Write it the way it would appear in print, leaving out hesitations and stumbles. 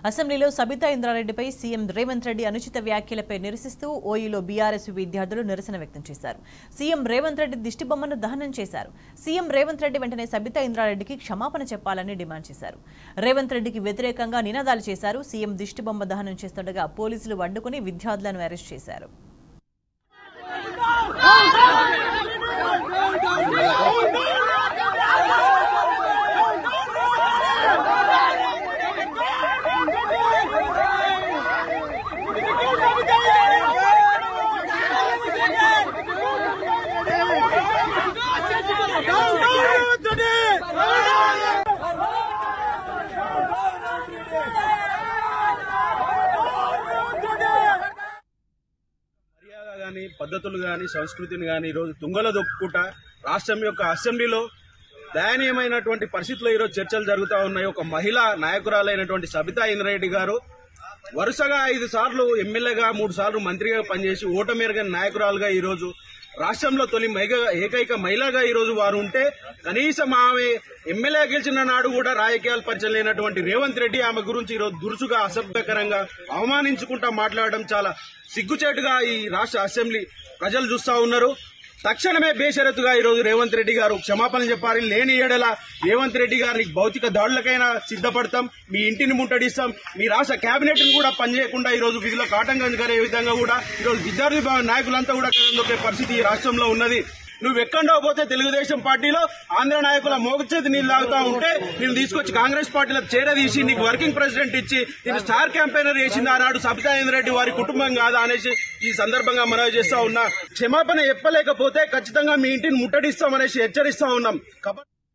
అసెంబ్లీలో సబితా ఇంద్రారెడ్డిపై సీఎం రేవంత్ రెడ్డి అనుచిత వ్యాఖ్యలపై నిరసిస్తూ ఓయూలో బీఆర్ఎస్ విద్యార్థులు నిరసన వ్యక్తం చేశారు. సీఎం రేవంత్ రెడ్డి దిష్టిబొమ్మను దహనం చేశారు. సీఎం రేవంత్ రెడ్డి వెంటనే సబితా ఇంద్రారెడ్డికి క్షమాపణ చెప్పాలని డిమాండ్ చేశారు. రేవంత్ రెడ్డికి వ్యతిరేకంగా నినాదాలు చేశారు. సీఎం దిష్టిబొమ్మ దహనం చేస్తుండగా పోలీసులు అడ్డుకుని విద్యార్థులను అరెస్ట్ చేశారు. పద్ధతులు గాని సంస్కృతిని గాని ఈరోజు తుంగలో దొక్కుకుంటా రాష్ట్రం యొక్క అసెంబ్లీలో దయనీయమైనటువంటి పరిస్థితుల్లో ఈరోజు చర్చలు జరుగుతూ ఉన్నాయి. ఒక మహిళా నాయకురాలైనటువంటి సబితా ఇంద్రారెడ్డి గారు వరుసగా 5 సార్లు ఎమ్మెల్యేగా 3 సార్లు మంత్రిగా పనిచేసి ఓటమేరగని నాయకురాలుగా ఈరోజు రాష్ట్రంలో తొలి ఏకైక మహిళగా ఈరోజు వారు ఉంటే కనీసం ఆమె ఎమ్మెల్యే గెలిచిన నాడు కూడా రాజకీయాలు పరిచయం లేనటువంటి రేవంత్ రెడ్డి ఆమె గురించి ఈరోజు దురుసుగా అసభ్యకరంగా అవమానించుకుంటా మాట్లాడడం చాలా సిగ్గుచేటుగా ఈ రాష్ట్ర అసెంబ్లీ ప్రజలు చూస్తా ఉన్నారు. తక్షణమే బేషరతుగా ఈరోజు రేవంత్ రెడ్డి గారు క్షమాపణ చెప్పాలి. లేని ఏడల రేవంత్ రెడ్డి గారిని భౌతిక దాడులకైనా సిద్ధపడతాం, మీ ఇంటిని ముట్టడిస్తాం, మీ రాష్ట్ర కేబినెట్ ని కూడా పనిచేయకుండా ఈరోజు విధులకు ఆటంకం కలిగే విధంగా కూడా ఈరోజు విద్యార్థి నాయకులంతా కూడా కదలొక్కే పరిస్థితి ఈ రాష్ట్రంలో ఉన్నది. నువ్వు ఎక్కడో పోతే తెలుగుదేశం పార్టీలో ఆంధ్ర నాయకుల మోగచేతి నీళ్ళు తాగుతా ఉంటే నేను తీసుకొచ్చి కాంగ్రెస్ పార్టీలో చేరదీసి నీకు వర్కింగ్ ప్రెసిడెంట్ ఇచ్చి నేను స్టార్ క్యాంపెయినర్ చేసింది ఆనాడు సబితా ఇంద్రారెడ్డి వారి కుటుంబం కాదా అనేసి ఈ సందర్భంగా మనవి చేస్తా ఉన్నా. క్షమాపణ చెప్పలేకపోతే ఖచ్చితంగా మీ ఇంటిని ముట్టడిస్తామనేసి హెచ్చరిస్తా ఉన్నాం.